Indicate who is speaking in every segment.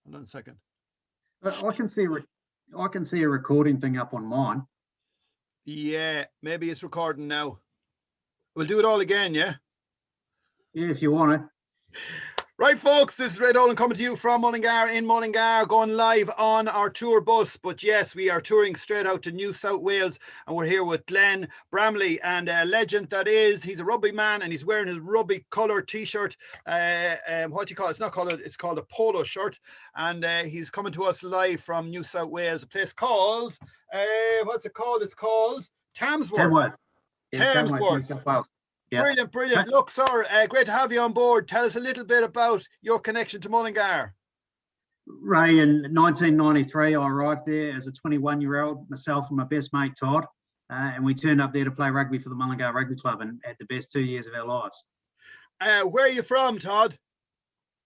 Speaker 1: Hold on a second.
Speaker 2: I can see a recording thing up on mine.
Speaker 1: Yeah, maybe it's recording now. We'll do it all again, yeah?
Speaker 2: Yeah, if you want to.
Speaker 1: Right, folks, this is Red Olin coming to you from Mullingar in Mullingar, going live on our tour bus. But yes, we are touring straight out to New South Wales, and we're here with Glen Bramley, and a legend that is. He's a rugby man, and he's wearing his rugby colour T-shirt. What do you call it? It's not coloured, it's called a polo shirt. And he's coming to us live from New South Wales, a place called, what's it called? It's called Tamsworth.
Speaker 2: Tamsworth, New South Wales.
Speaker 1: Yeah. Brilliant, brilliant. Look, sir, great to have you on board. Tell us a little bit about your connection to Mullingar.
Speaker 2: Ray, in 1993, I arrived there as a 21-year-old, myself and my best mate, Todd, and we turned up there to play rugby for the Mullingar Rugby Club and had the best 2 years of our lives.
Speaker 1: Where are you from, Todd?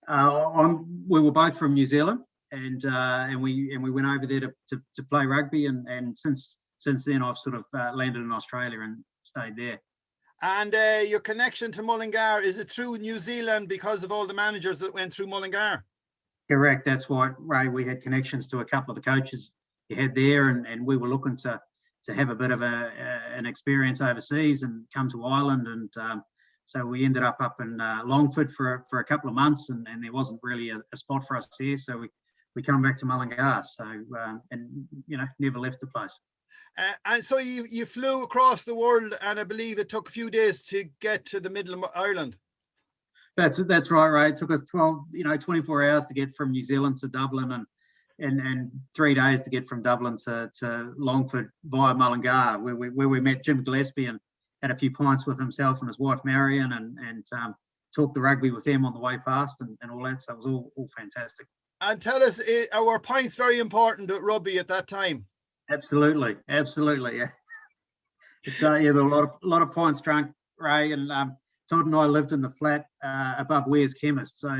Speaker 2: We were both from New Zealand, and we went over there to play rugby, and since then I've sort of landed in Australia and stayed there.
Speaker 1: And your connection to Mullingar, is it through New Zealand because of all the managers that went through Mullingar?
Speaker 2: Correct. That's why, Ray, we had connections to a couple of the coaches you had there, and we were looking to have a bit of an experience overseas and come to Ireland. And so we ended up in Longford for a couple of months, and there wasn't really a spot for us here. So we come back to Mullingar. So, and, never left the place.
Speaker 1: And so you flew across the world, and I believe it took a few days to get to the middle of Ireland.
Speaker 2: That's right, Ray. It took us 24 hours to get from New Zealand to Dublin, and 3 days to get from Dublin to Longford via Mullingar, where we met Jim Gillespie and had a few pints with himself and his wife Marion, and talked the rugby with them on the way past and all that. So it was all fantastic. And
Speaker 1: tell us, were pints very important at rugby at that time?
Speaker 2: Absolutely. Yeah. There were a lot of pints drunk, Ray, and Todd and I lived in the flat above Ware's Chemist. So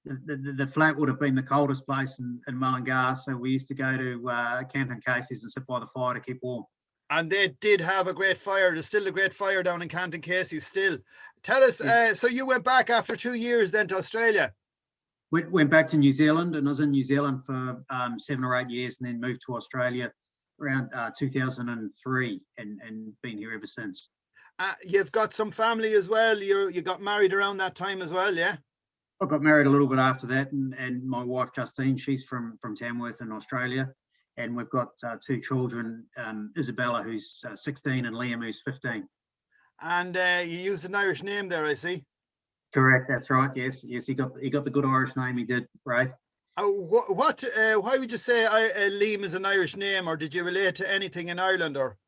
Speaker 2: the flat would have been the coldest place in Mullingar. So we used to go to Canton Casey's and sit by the fire to keep warm.
Speaker 1: And they did have a great fire. There's still a great fire down in Canton Casey's still. Tell us, so you went back after 2 years then to Australia?
Speaker 2: Went back to New Zealand, and I was in New Zealand for 7 or 8 years, and then moved to Australia around 2003, and been here ever since.
Speaker 1: You've got some family as well. You got married around that time as well, yeah?
Speaker 2: I got married a little bit after that, and my wife Justine, she's from Tamworth in Australia, and we've got 2 children, Isabella, who's 16, and Liam, who's 15. And
Speaker 1: you used an Irish name there, I see.
Speaker 2: Correct, that's right. Yes, he got the good Irish name. He did, right?
Speaker 1: Why would you say Liam is an Irish name, or did you relate to anything in Ireland, or?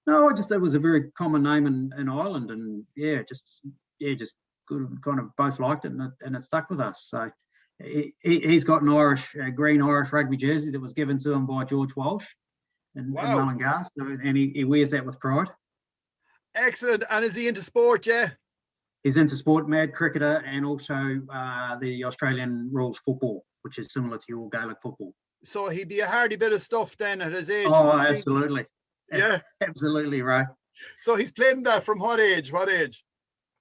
Speaker 2: No, it was a very common name in Ireland, and just good, kind of both liked it, and it stuck with us. So he's got an green Irish rugby jersey that was given to him by George Walsh in Mullingar, and he wears that with pride.
Speaker 1: Excellent. And is he into sport? Yeah.
Speaker 2: He's into sport, mad cricketer, and also the Australian rules football, which is similar to your Gaelic football.
Speaker 1: So he'd be a hardy bit of stuff then at his age.
Speaker 2: Oh, absolutely.
Speaker 1: Yeah.
Speaker 2: Absolutely, right.
Speaker 1: So he's playing that from what age?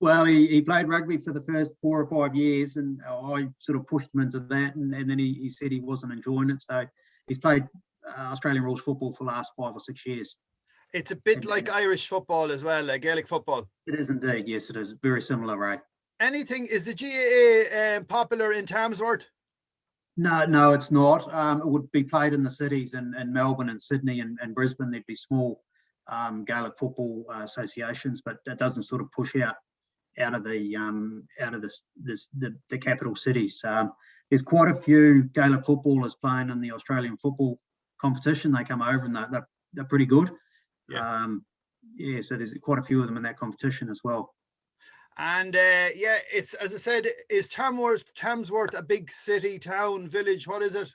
Speaker 2: Well, he played rugby for the first 4 or 5 years, and I sort of pushed him into that, and then he said he wasn't enjoying it. So he's played Australian rules football for the last 5 or 6 years.
Speaker 1: It's a bit like Irish football as well, like Gaelic football.
Speaker 2: It is indeed, yes, it is. Very similar, Ray.
Speaker 1: Is the GAA popular in Tamsworth?
Speaker 2: No, it's not. It would be played in the cities, in Melbourne and Sydney and Brisbane. There'd be small Gaelic football associations, but it doesn't sort of push out of the capital cities. There's quite a few Gaelic footballers playing in the Australian football competition. They come over and they're pretty good. Yeah. So there's quite a few of them in that competition as well.
Speaker 1: And it's, as I said, is Tamsworth a big city, town, village? What is it?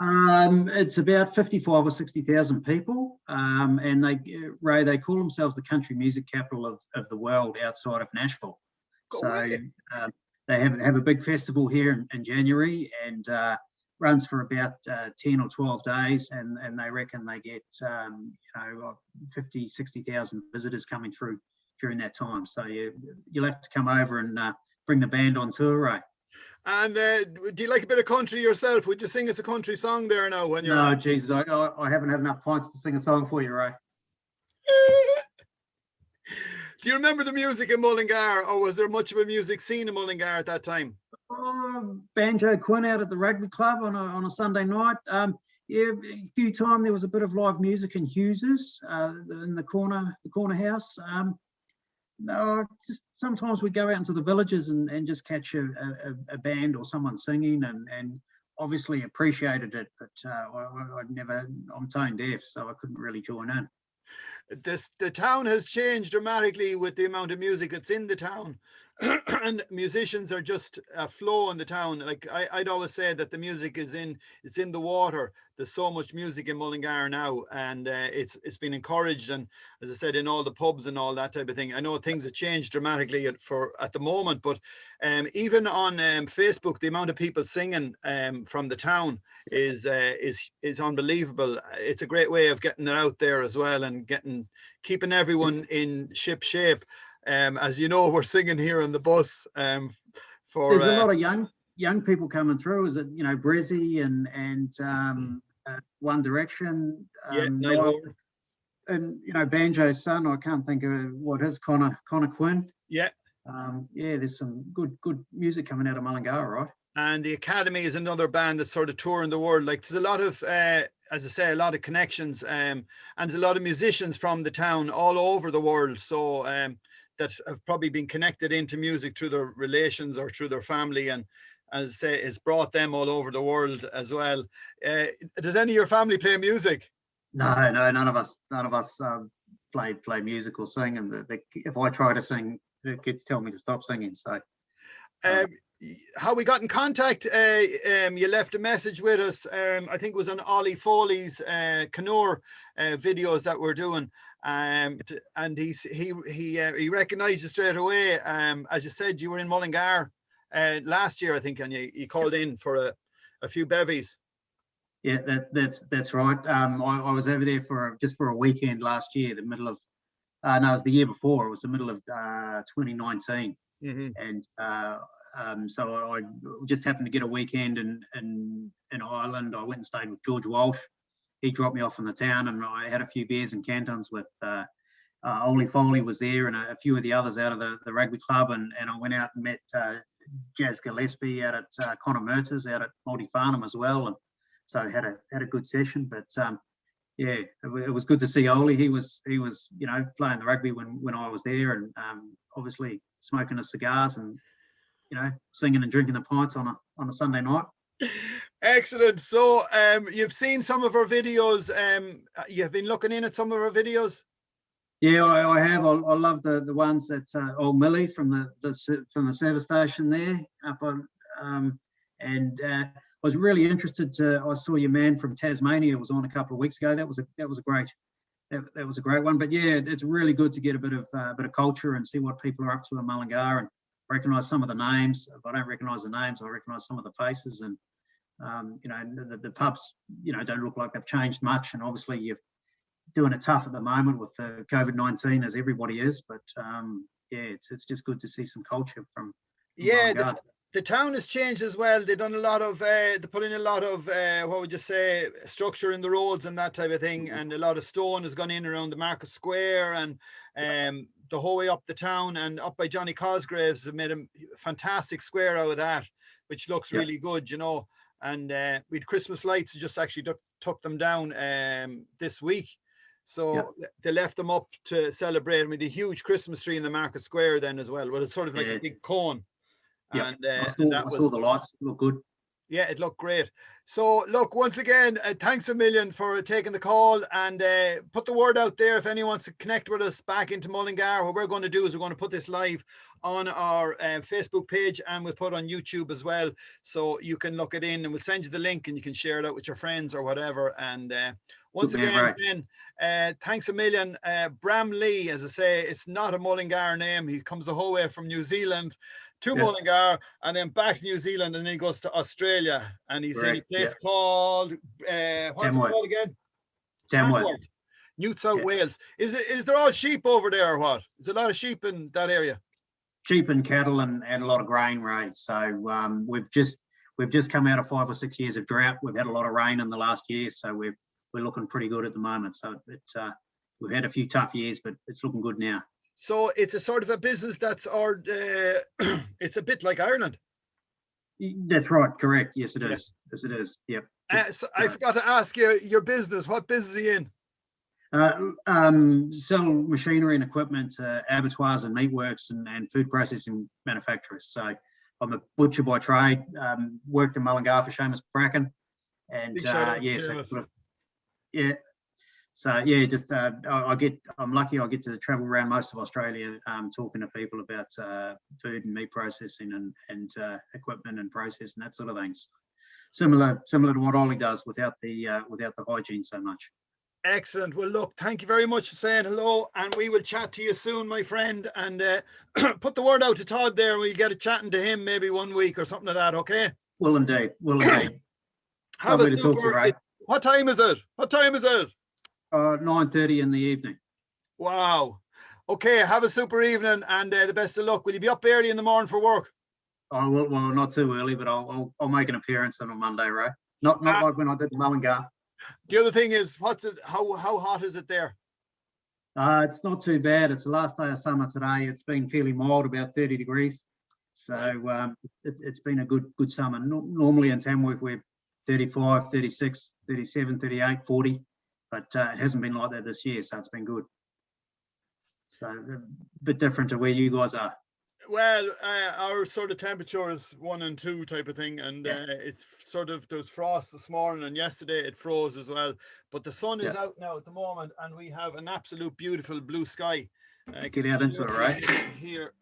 Speaker 2: It's about 55 or 60,000 people, and they call themselves the country music capital of the world outside of Nashville. They have a big festival here in January, and runs for about 10 or 12 days, and they reckon they get 50, 60,000 visitors coming through during that time. So you'll have to come over and bring the band on tour, right?
Speaker 1: And do you like a bit of country yourself? Would you sing us a country song there now when you're
Speaker 2: No,
Speaker 1: on?
Speaker 2: Jesus, I haven't had enough pints to sing a song for you, Ray.
Speaker 1: Do you remember the music in Mullingar, or was there much of a music scene in Mullingar at that time?
Speaker 2: Banjo Quinn out at the rugby club on a Sunday night. Yeah, a few times there was a bit of live music in Hughes's in the corner house. No, just sometimes we go out into the villages and just catch a band or someone singing, and obviously appreciated it, but I'm tone deaf, so I couldn't really join in.
Speaker 1: The town has changed dramatically with the amount of music that's in the town. And musicians are just a flow in the town. Like I'd always say that the music it's in the water. There's so much music in Mullingar now, and it's been encouraged. And as I said, in all the pubs and all that type of thing. I know things have changed dramatically at the moment, but even on Facebook, the amount of people singing from the town is unbelievable. It's a great way of getting it out there as well, and keeping everyone in ship shape. As you know, we're singing here on the bus. There's
Speaker 2: a lot of young people coming through. Is it Brizzy and One Direction? And Banjo's son. I can't think of what his Connor Quinn.
Speaker 1: Yeah.
Speaker 2: There's some good music coming out of Mullingar, right?
Speaker 1: And the Academy is another band that's sort of touring the world. Like there's a lot of, as I say, a lot of connections, and there's a lot of musicians from the town all over the world. So that have probably been connected into music through their relations or through their family, and as I say, it's brought them all over the world as well. Does any of your family play music?
Speaker 2: No, none of us play music or sing, and if I try to sing, the kids tell me to stop singing. So
Speaker 1: how we got in contact, you left a message with us. I think it was on Ollie Foley's Canor videos that we're doing, and he recognized you straight away. As you said, you were in Mullingar last year, I think, and you called in for a few bevies.
Speaker 2: Yeah, that's right. I was over there just for a weekend last year, the middle of no, it was the year before. It was the middle of 2019, and so I just happened to get a weekend in Ireland. I went and stayed with George Walsh. He dropped me off in the town, and I had a few beers and cantons with Ollie Foley was there, and a few of the others out of the rugby club, and I went out and met Jazz Gillespie out at Connor Merters out at Multi-Farnham as well, and so had a good session. But yeah, it was good to see Ollie. He was playing the rugby when I was there, and obviously smoking his cigars and singing and drinking the pints on a Sunday night.
Speaker 1: Excellent. So you've seen some of our videos. You've been looking in at some of our videos.
Speaker 2: Yeah, I have. I love the ones that old Millie from the service station there up on, and I was really interested I saw your man from Tasmania was on a couple of weeks ago. That was a great one. But yeah, it's really good to get a bit of culture and see what people are up to in Mullingar and recognise some of the names. If I don't recognise the names, I recognise some of the faces, and the pubs don't look like they've changed much. And obviously you're doing it tough at the moment with the COVID-19, as everybody is. But it's just good to see some culture from Mullingar.
Speaker 1: The town has changed as well. They've done a lot of, they put in a lot of, what would you say, structure in the roads and that type of thing. And a lot of stone has gone in around the Market Square and the whole way up the town, and up by Johnny Cosgrave's. They made a fantastic square out of that, which looks really good, And we had Christmas lights, just actually took them down this week. So they left them up to celebrate. We had a huge Christmas tree in the Market Square then as well, but it's sort of like a big cone.
Speaker 2: Yeah, I saw the lights. It looked good.
Speaker 1: Yeah, it looked great. So look, once again, thanks a million for taking the call, and put the word out there if anyone wants to connect with us back into Mullingar. What we're going to do is we're going to put this live on our Facebook page, and we'll put it on YouTube as well, so you can look it in, and we'll send you the link and you can share it out with your friends or whatever. And once again, thanks a million. Bramley, as I say, it's not a Mullingar name. He comes the whole way from New Zealand to Mullingar, and then back to New Zealand, and then he goes to Australia, and he's in a place called what's it called again?
Speaker 2: Tamsworth,
Speaker 1: New South Wales. Is there all sheep over there or what? Is there a lot of sheep in that area?
Speaker 2: sheep and cattle and a lot of grain, Ray. So we've just come out of 5 or 6 years of drought. We've had a lot of rain in the last year, so we're looking pretty good at the moment. So we've had a few tough years, but it's looking good now.
Speaker 1: So it's a sort of a business that's it's a bit like Ireland.
Speaker 2: That's right, correct. Yes, it is. Yes, it is. Yep.
Speaker 1: So I forgot to ask you your business. What business are you in?
Speaker 2: Sell machinery and equipment to abattoirs and meatworks and food processing manufacturers. So I'm a butcher by trade. Worked in Mullingar for Seamus Bracken, and I'm lucky I get to travel around most of Australia, talking to people about food and meat processing and equipment and process and that sort of things. Similar to what Ollie does without the hygiene so much.
Speaker 1: Excellent. Well, look, thank you very much for saying hello, and we will chat to you soon, my friend, and put the word out to Todd there, and we'll get a chatting to him maybe one week or something like that, okay?
Speaker 2: Will indeed. Lovely to talk to you, Ray.
Speaker 1: What time is it?
Speaker 2: 9:30 in the evening.
Speaker 1: Wow. Okay, have a super evening, and the best of luck. Will you be up early in the morning for work?
Speaker 2: I will. Well, not too early, but I'll make an appearance on a Monday, Ray. Not like when I did Mullingar.
Speaker 1: The other thing is, how hot is it there?
Speaker 2: It's not too bad. It's the last day of summer today. It's been fairly mild, about 30 degrees. So it's been a good summer. Normally in Tamworth we're 35, 36, 37, 38, 40, but it hasn't been like that this year, so it's been good. So a bit different to where you guys are.
Speaker 1: Well, our sort of temperature is 1 and 2 type of thing, and it's sort of, there was frost this morning, and yesterday it froze as well. But the sun is out now at the moment, and we have an absolute beautiful blue sky.
Speaker 2: Get out into it, right?
Speaker 1: Here,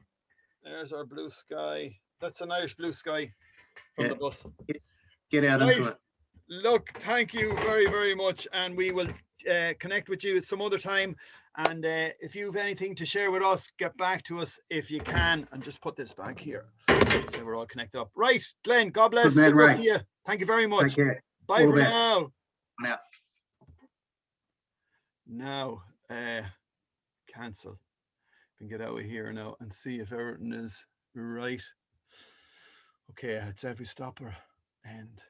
Speaker 1: there's our blue sky. That's an Irish blue sky from the bus.
Speaker 2: Get out into it.
Speaker 1: Look, thank you very, very much, and we will connect with you at some other time. And if you have anything to share with us, get back to us if you can. And just put this back here so we're all connected up. Right, Glenn, God bless.
Speaker 2: Good man,
Speaker 1: you. Thank you very much.
Speaker 2: Take care.
Speaker 1: Bye for now.
Speaker 2: Now.
Speaker 1: Cancel. Can get out of here now and see if everything is right. Okay, it's every stopper. End.